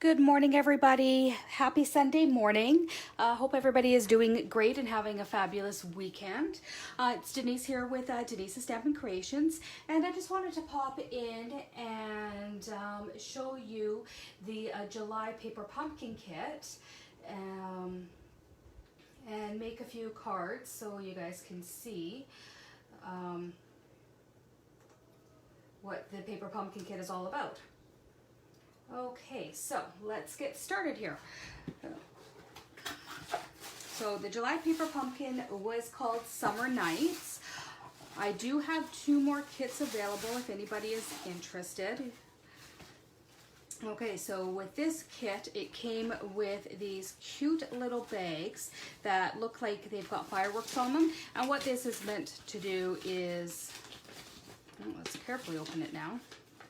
Good morning, everybody. Happy Sunday morning. Hope everybody is doing great and having a fabulous weekend. It's Denise here with Denise's Stampin' Creations, and I just wanted to pop in and show you the July paper pumpkin kit and make a few cards so you guys can see what the paper pumpkin kit is all about. Okay, so let's get started here. So the July paper pumpkin was called Summer Nights. I do have 2 more kits available if anybody is interested. Okay, so with this kit, it came with these cute little bags that look like they've got fireworks on them. And what this is meant to do is, let's carefully open it now.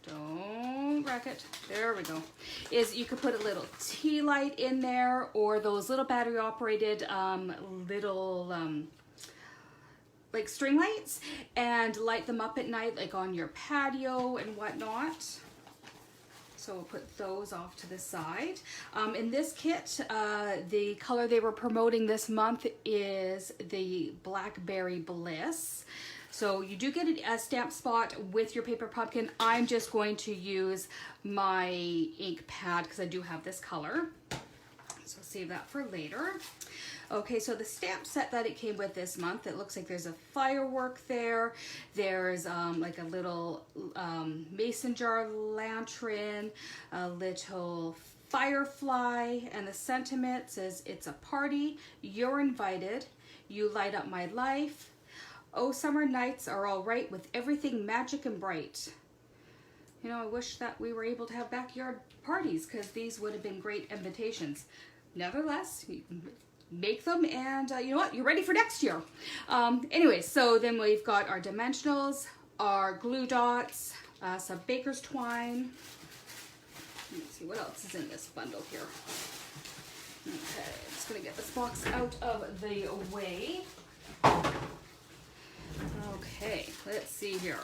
Don't wreck it. There we go. Is you could put a little tea light in there, or those little battery operated like string lights, and light them up at night, like on your patio and whatnot. So we'll put those off to the side. In this kit, the color they were promoting this month is the Blackberry Bliss. So you do get a stamp spot with your paper pumpkin. I'm just going to use my ink pad because I do have this color. So save that for later. Okay, so the stamp set that it came with this month, it looks like there's a firework there. There's like a little mason jar lantern, a little firefly, and the sentiment says, "It's a party, you're invited, you light up my life. Oh, summer nights are all right with everything magic and bright." You know, I wish that we were able to have backyard parties because these would have been great invitations. Nevertheless, you can make them, and you know what? You're ready for next year. Anyway, so then we've got our dimensionals, our glue dots, some baker's twine. Let's see what else is in this bundle here. Okay, just gonna get this box out of the way. Okay, let's see here.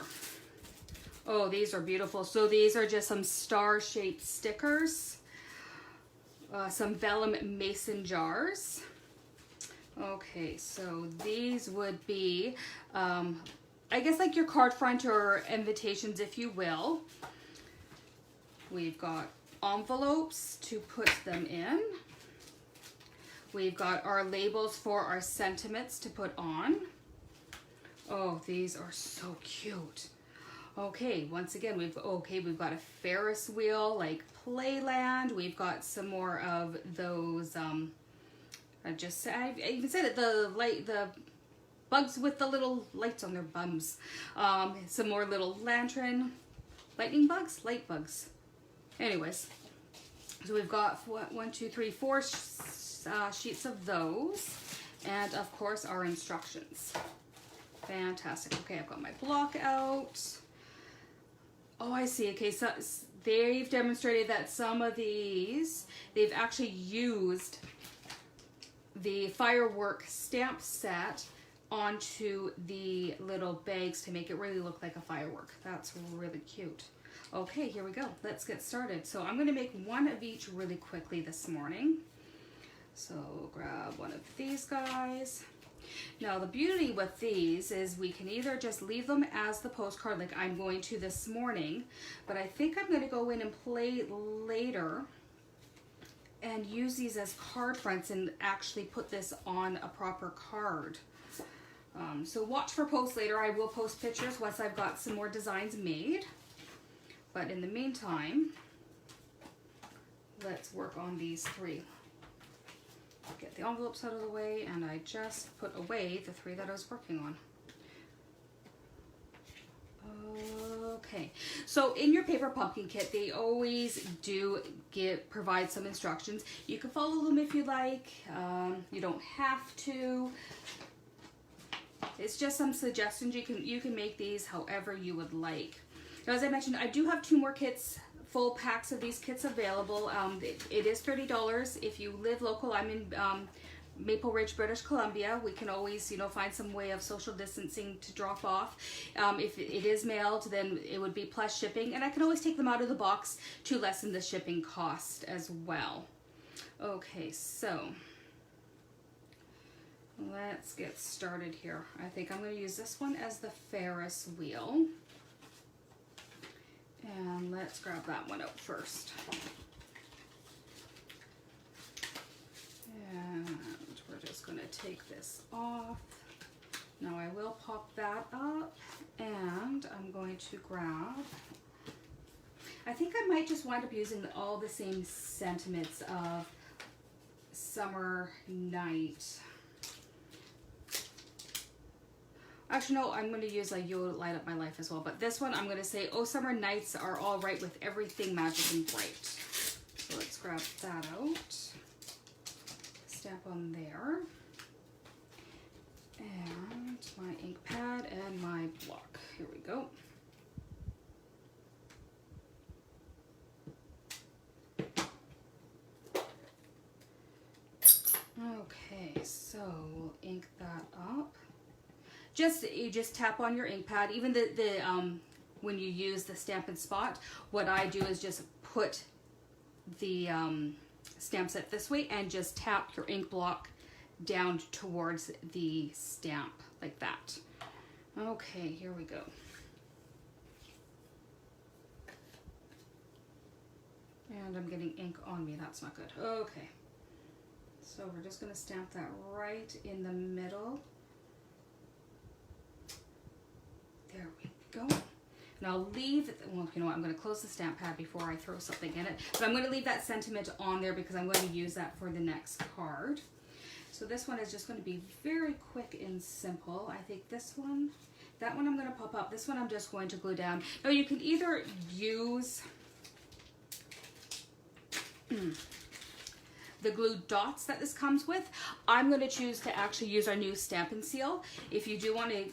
Oh, these are beautiful. So these are just some star-shaped stickers, some vellum mason jars. Okay, so these would be, I guess like your card front or invitations, if you will. We've got envelopes to put them in. We've got our labels for our sentiments to put on. Oh, these are so cute. Okay, once again, we've got a Ferris wheel, like Playland. We've got some more of those, I even said it, the bugs with the little lights on their bums. Some more little lantern, lightning bugs, light bugs. Anyways, so we've got 1, 2, 3, 4 sheets of those, and of course our instructions. Fantastic. Okay, I've got my block out. Oh, I see. Okay, so they've demonstrated that some of these, they've actually used the firework stamp set onto the little bags to make it really look like a firework. That's really cute. Okay, here we go. Let's get started. So I'm going to make one of each really quickly this morning. So grab one of these guys. Now the beauty with these is we can either just leave them as the postcard like I'm going to this morning, but I think I'm going to go in and play later and use these as card fronts and actually put this on a proper card. So watch for posts later. I will post pictures once I've got some more designs made, but in the meantime, let's work on these 3. Get the envelopes out of the way, and I just put away the 3 that I was working on. Okay, so in your paper pumpkin kit, they always do provide some instructions. You can follow them if you like. You don't have to. It's just some suggestions. You can make these however you would like. Now, as I mentioned, I do have 2 more kits, full packs of these kits available. It is $30 if you live local. I'm in Maple Ridge, British Columbia. We can always, you know, find some way of social distancing to drop off. If it is mailed, then it would be plus shipping, and I can always take them out of the box to lessen the shipping cost as well. Okay, so let's get started here. I think I'm going to use this one as the Ferris wheel. And let's grab that one out first. And we're just going to take this off. Now I will pop that up, and I'm going to grab, I think I might just wind up using all the same sentiments of Summer Night. Actually, no, I'm going to use like You Light Up My Life as well. But this one, I'm going to say, Oh Summer Nights Are All Right with Everything Magic and Bright. So let's grab that out. Stamp on there. And my ink pad and my block. Here we go. Okay, so we'll ink that up. You just tap on your ink pad. Even when you use the Stampin' Spot, what I do is just put the stamp set this way and just tap your ink block down towards the stamp like that. Okay, here we go. And I'm getting ink on me. That's not good. Okay. So we're just going to stamp that right in the middle. There we go. And I'll leave, well, you know what, I'm going to close the stamp pad before I throw something in it. But I'm going to leave that sentiment on there because I'm going to use that for the next card. So this one is just going to be very quick and simple. I think this one, that one I'm going to pop up. This one I'm just going to glue down. Now you can either use the glue dots that this comes with. I'm going to choose to actually use our new Stampin' Seal. If you do want to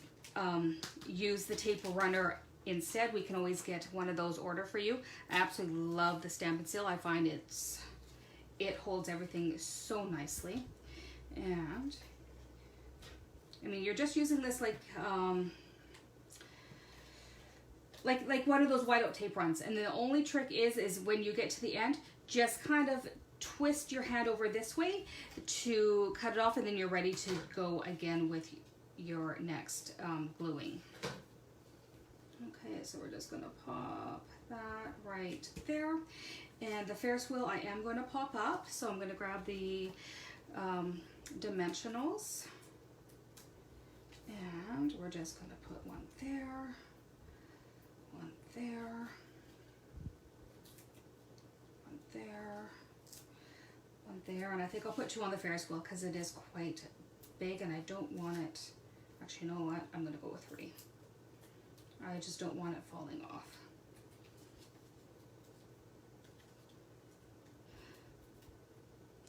use the tape runner instead, we can always get one of those ordered for you. I absolutely love the Stampin' Seal. I find it holds everything so nicely. And I mean, you're just using this like one of those whiteout tape runs, and the only trick is when you get to the end, just kind of twist your hand over this way to cut it off, and then you're ready to go again with your next gluing. Okay, so we're just going to pop that right there. And the Ferris wheel I am going to pop up, so I'm going to grab the dimensionals, and we're just going to put one there, one there, one there, one there, and I think I'll put two on the Ferris wheel because it is quite big and I don't want it, actually, you know what, I'm going to go with 3. I just don't want it falling off.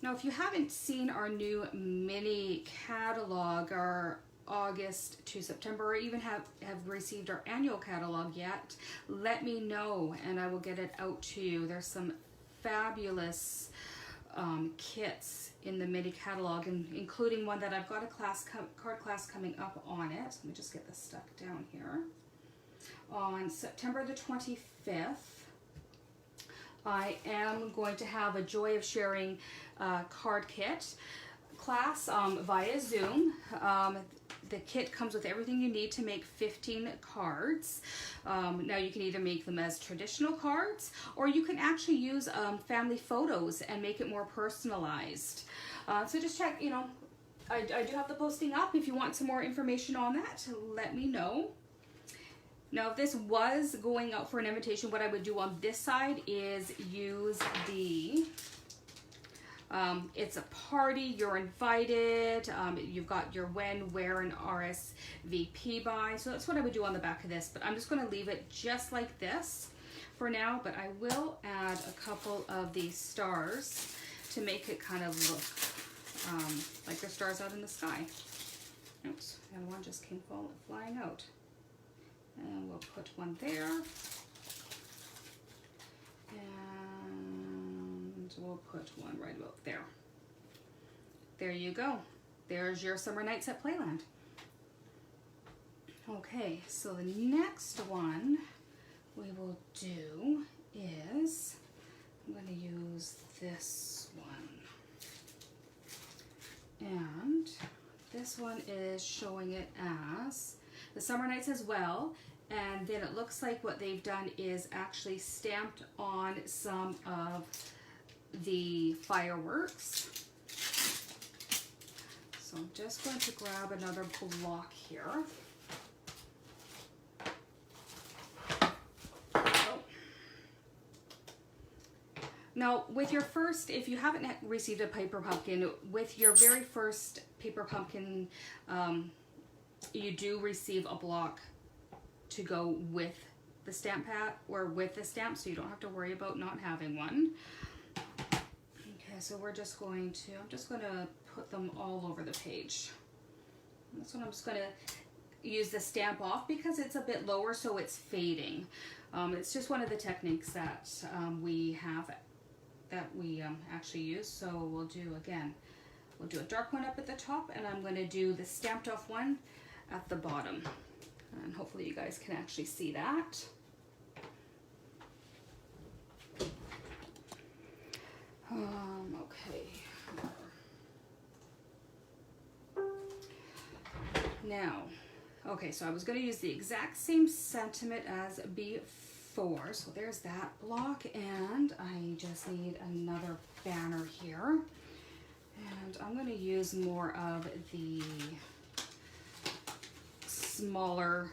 Now, if you haven't seen our new mini catalog, our August to September, or even have received our annual catalog yet, let me know and I will get it out to you. There's some fabulous kits in the mini catalog, and including one that I've got a card class coming up on it. Let me just get this stuck down here. On September the 25th, I am going to have a Joy of Sharing card kit class via Zoom. The kit comes with everything you need to make 15 cards. Now you can either make them as traditional cards, or you can actually use family photos and make it more personalized. So just check, you know, I do have the posting up. If you want some more information on that, let me know. Now, if this was going out for an invitation, what I would do on this side is use the, it's a party, you're invited, you've got your when, where, and RSVP by. So that's what I would do on the back of this, but I'm just going to leave it just like this for now, but I will add a couple of these stars to make it kind of look like there's stars out in the sky. Oops, and one just came flying out. And we'll put one there, and we'll put one right about there. there you go. There's your Summer Nights at Playland. Okay, so the next one we will do is, I'm going to use this one. And this one is showing it as the Summer Nights as well. And then it looks like what they've done is actually stamped on some of the fireworks. So I'm just going to grab another block here. Now, with your first, if you haven't received a paper pumpkin, with your very first paper pumpkin, you do receive a block to go with the stamp pad or with the stamp, so you don't have to worry about not having one. Okay, so we're just going to, I'm just going to put them all over the page. This one I'm just going to use the stamp off because it's a bit lower, so it's fading. It's just one of the techniques that we have, that we actually use. So we'll do, again, we'll do a dark one up at the top, and I'm going to do the stamped off one at the bottom. And hopefully you guys can actually see that. Okay. Now, okay, so I was going to use the exact same sentiment as before. So there's that block, and I just need another banner here. And I'm going to use more of the smaller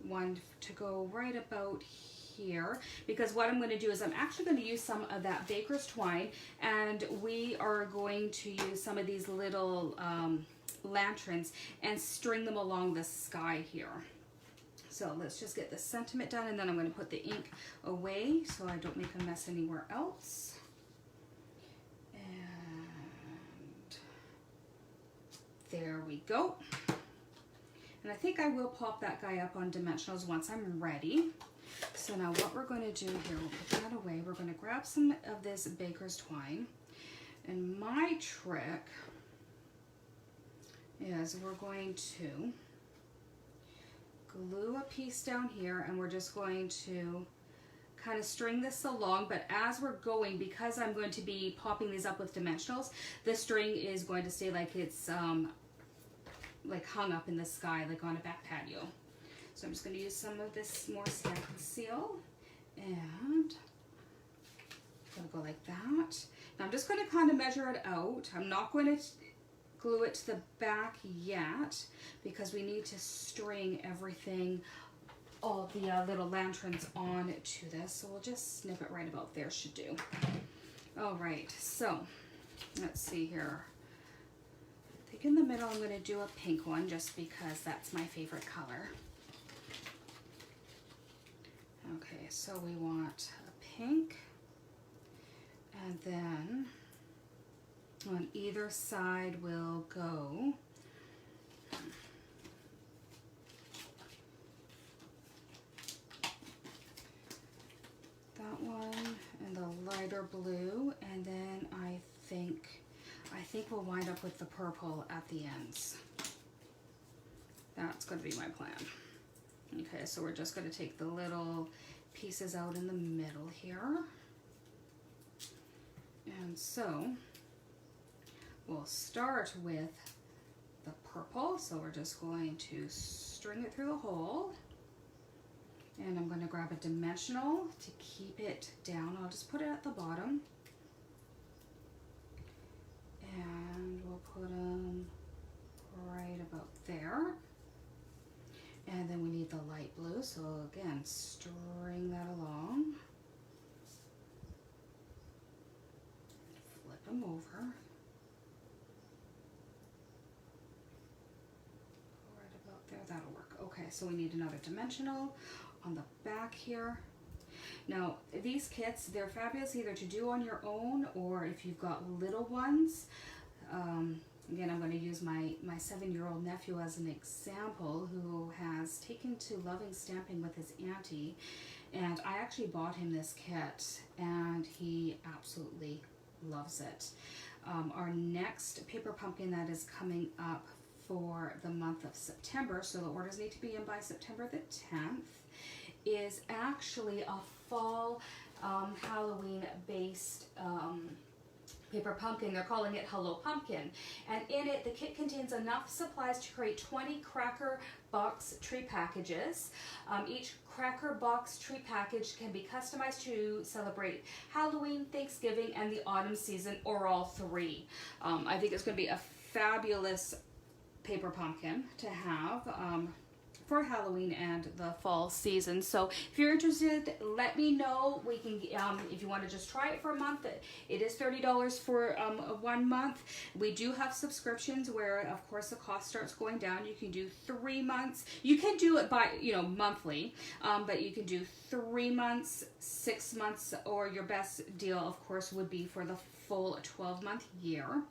one to go right about here, because what I'm going to do is I'm actually going to use some of that baker's twine, and we are going to use some of these little lanterns and string them along the sky here. So let's just get the sentiment done, and then I'm going to put the ink away so I don't make a mess anywhere else. And there we go. And I think I will pop that guy up on dimensionals once I'm ready. So now what we're going to do here, we'll put that away. We're going to grab some of this baker's twine. And my trick is we're going to glue a piece down here, and we're just going to kind of string this along, but as we're going, because I'm going to be popping these up with dimensionals, the string is going to stay like it's like hung up in the sky, like on a back patio. So I'm just going to use some of this more Stamp and Seal, and gonna go like that. Now I'm just going to kind of measure it out. I'm not going to glue it to the back yet because we need to string everything, all the little lanterns on to this. So we'll just snip it right about there, should do. All right, so let's see here. I think in the middle I'm going to do a pink one just because that's my favorite color. Okay, so we want a pink, and then on either side we'll go that one and the lighter blue, and then I think we'll wind up with the purple at the ends. That's going to be my plan. Okay, so we're just going to take the little pieces out in the middle here. And so we'll start with the purple. So we're just going to string it through the hole. And I'm going to grab a dimensional to keep it down. I'll just put it at the bottom. And we'll put them right about there. And then we need the light blue, so again, string that along. Flip them over. Right about there, that'll work. Okay, so we need another dimensional on the back here. Now, these kits, they're fabulous either to do on your own, or if you've got little ones. Again, I'm going to use my 7-year-old nephew as an example, who has taken to loving stamping with his auntie, and I actually bought him this kit and he absolutely loves it. our next paper pumpkin that is coming up for the month of September, so the orders need to be in by September the 10th, is actually a fall Halloween based paper pumpkin. They're calling it Hello Pumpkin, and in it the kit contains enough supplies to create 20 cracker box tree packages. Each cracker box tree package can be customized to celebrate Halloween, Thanksgiving, and the autumn season, or all three. I think it's going to be a fabulous paper pumpkin to have for Halloween and the fall season. So if you're interested, let me know. We can, if you want to just try it for a month, it is $30 for 1 month. We do have subscriptions where, of course, the cost starts going down. You can do 3 months. You can do it by, monthly, but you can do 3 months, 6 months, or your best deal, of course, would be for the full 12-month year.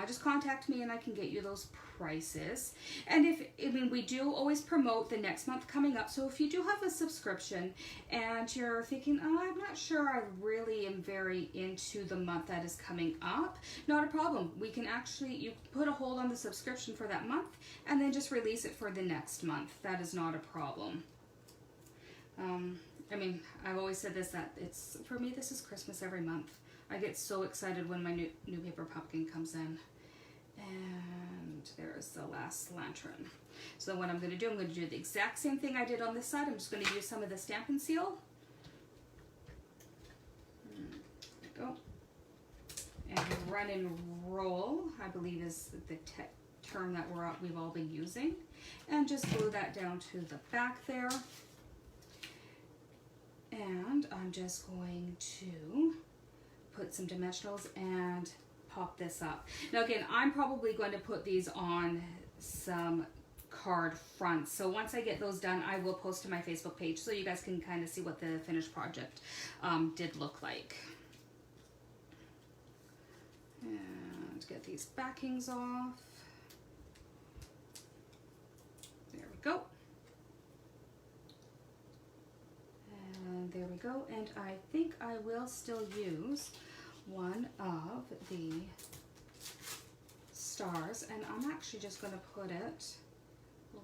Just contact me and I can get you those prices. And we do always promote the next month coming up. So if you do have a subscription and you're thinking, oh, I'm not sure I really am very into the month that is coming up, not a problem. We can actually, you put a hold on the subscription for that month and then just release it for the next month. That is not a problem. I've always said this, that it's, for me, this is Christmas every month. I get so excited when my new paper pumpkin comes in. And there's the last lantern. So what I'm going to do, I'm going to do the exact same thing I did on this side. I'm just going to use some of the Stampin' Seal. There we go. And run and roll, I believe is the term that we've all been using. And just glue that down to the back there. And I'm just going to put some dimensionals and pop this up. Now again, I'm probably going to put these on some card fronts. So once I get those done, I will post to my Facebook page so you guys can kind of see what the finished project did look like. And get these backings off. There we go. And there we go. And I think I will still use one of the stars, and I'm actually just going to put it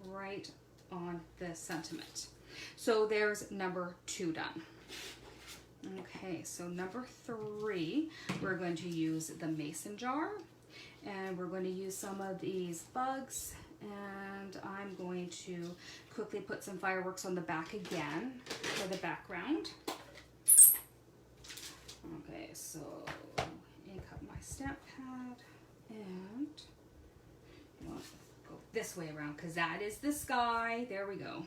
right on the sentiment. So there's number 2 done. Okay, so number 3, we're going to use the mason jar, and we're going to use some of these bugs, and I'm going to quickly put some fireworks on the back again for the background. Okay, so ink up my stamp pad, and go this way around because that is the sky. There we go.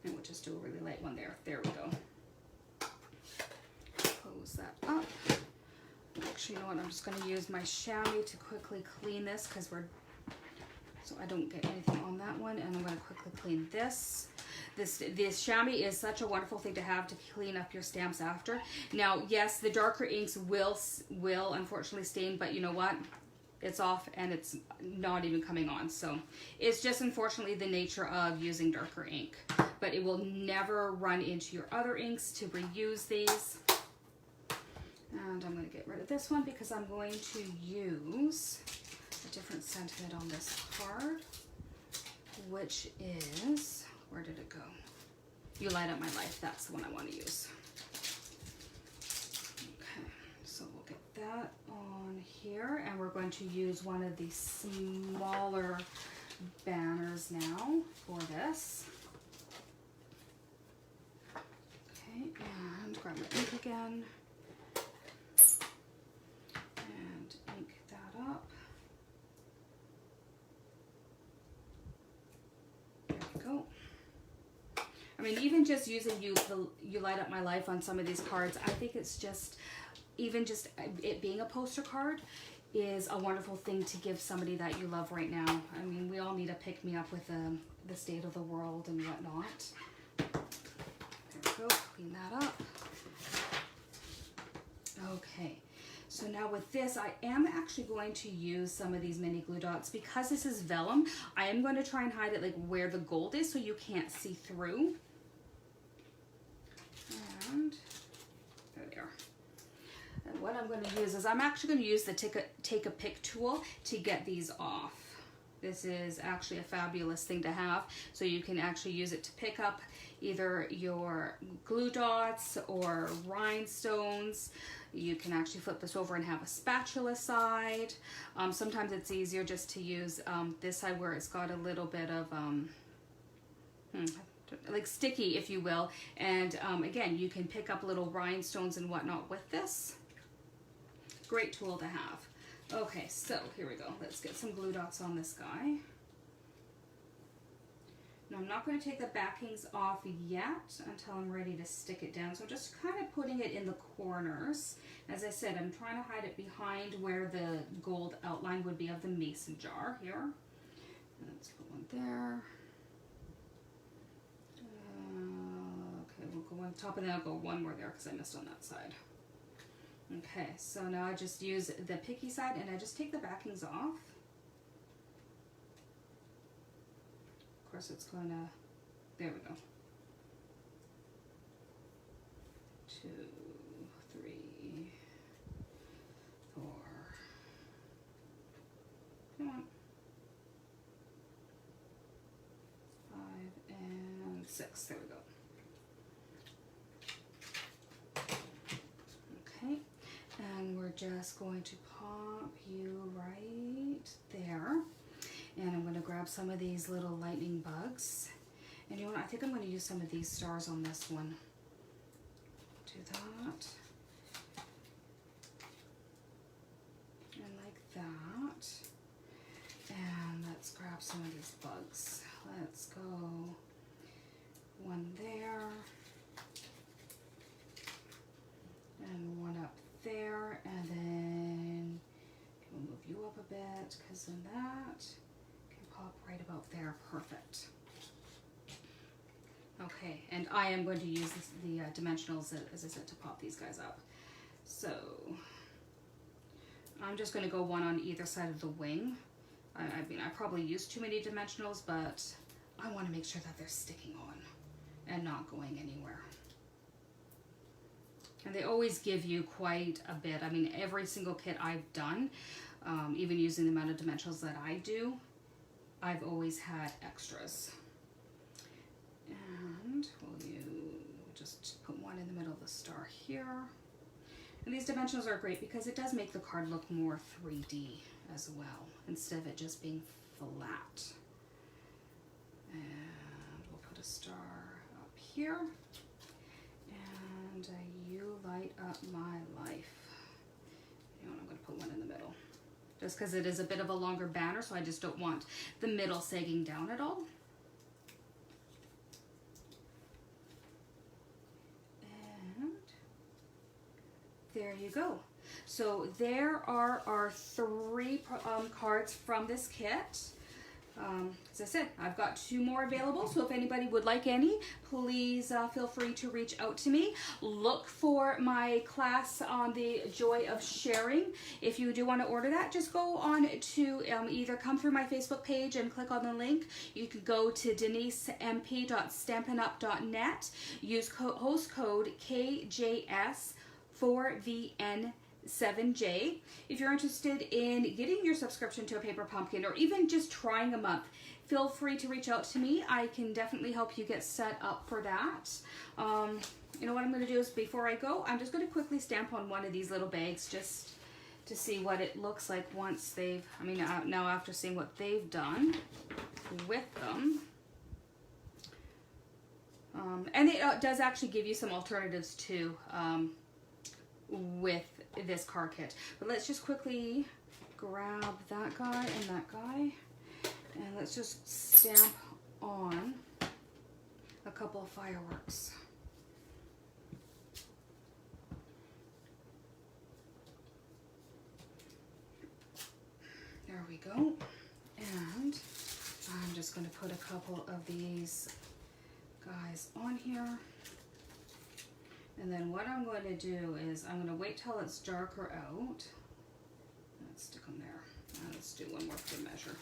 And we'll just do a really light one there. There we go. Close that up. Actually, you know what? I'm just going to use my chamois to quickly clean this so I don't get anything on that one, and I'm going to quickly clean this. This chamois is such a wonderful thing to have to clean up your stamps after. Now, yes, the darker inks will unfortunately stain, but you know what? It's off and it's not even coming on. So it's just unfortunately the nature of using darker ink, but it will never run into your other inks to reuse these. And I'm going to get rid of this one because I'm going to use a different sentiment on this card, which is, where did it go? You Light Up My Life. That's the one I want to use. Okay, so we'll get that on here, and we're going to use one of the smaller banners now for this. Okay, and grab my ink again and ink that up. Go. I mean, even just using You Light Up My Life on some of these cards, I think it's just, even just it being a poster card is a wonderful thing to give somebody that you love right now. I mean, we all need a pick-me-up with the state of the world and whatnot. There we go, clean that up. Okay. So now with this, I am actually going to use some of these mini glue dots. Because this is vellum, I am going to try and hide it like where the gold is so you can't see through. And there they are. And what I'm going to use is I'm actually going to use the take a pick tool to get these off. This is actually a fabulous thing to have, so you can actually use it to pick up either your glue dots or rhinestones. You can actually flip this over and have a spatula side. Sometimes it's easier just to use this side where it's got a little bit of like sticky, if you will. And again, you can pick up little rhinestones and whatnot with this. Great tool to have. Okay, so here we go. Let's get some glue dots on this guy. Now I'm not going to take the backings off yet until I'm ready to stick it down. So I'm just kind of putting it in the corners. As I said, I'm trying to hide it behind where the gold outline would be of the mason jar here. Let's put one there. Okay, we'll go on top and then I'll go one more there because I missed on that side. Okay, so now I just use the picky side and I just take the backings off. Of course it's going to, there we go. 2, 3, 4, come on, 5 and 6, there we go. Okay. And we're just going to pop you right there. And I'm going to grab some of these little lightning bugs. And you know what? I think I'm going to use some of these stars on this one. Do that. And like that. And let's grab some of these bugs. Let's go one there. And one up there, and then we'll move you up a bit because then that can pop right about there. Perfect. Okay, and I am going to use the dimensionals, as I said, to pop these guys up. So I'm just going to go one on either side of the wing. I mean, I probably used too many dimensionals, but I want to make sure that they're sticking on and not going anywhere. And they always give you quite a bit. I mean, every single kit I've done, even using the amount of dimensionals that I do, I've always had extras. And we'll just put one in the middle of the star here. And these dimensionals are great because it does make the card look more 3D as well, instead of it just being flat. And we'll put a star up here. And you light up my life. You know, I'm going to put one in the middle. Just because it is a bit of a longer banner, so I just don't want the middle sagging down at all. And there you go. So there are our 3 cards from this kit. As I said, I've got 2 more available, so if anybody would like any, please feel free to reach out to me. Look for my class on the joy of sharing. If you do want to order that, just go on to either come through my Facebook page and click on the link. You could go to denisemp.stampinup.net, use host code KJS4VN7J. If you're interested in getting your subscription to a paper pumpkin or even just trying a month, feel free to reach out to me. I can definitely help you get set up for that. You know what I'm going to do is, before I go, I'm just going to quickly stamp on one of these little bags just to see what it looks like once they've, I mean, now after seeing what they've done with them. And it does actually give you some alternatives too with this card kit. But let's just quickly grab that guy and that guy, and let's just stamp on a couple of fireworks. There we go. And I'm just going to put a couple of these guys on here. And then what I'm going to do is I'm going to wait till it's darker out. Let's stick them there. Let's do one more for the measure.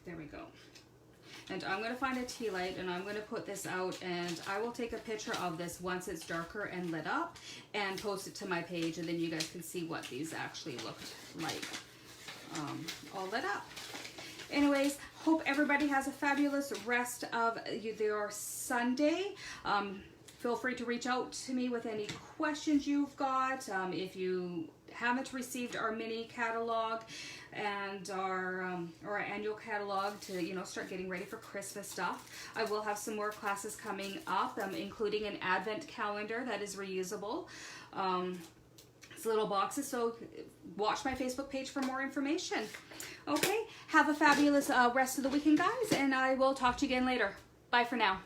There we go. And I'm going to find a tea light and I'm going to put this out, and I will take a picture of this once it's darker and lit up and post it to my page, and then you guys can see what these actually looked like all lit up. Anyways, hope everybody has a fabulous rest of your Sunday. Feel free to reach out to me with any questions you've got. If you haven't received our mini catalog and our annual catalog to, you know, start getting ready for Christmas stuff, I will have some more classes coming up, including an advent calendar that is reusable. It's little boxes, so watch my Facebook page for more information. Okay, have a fabulous rest of the weekend, guys, and I will talk to you again later. Bye for now.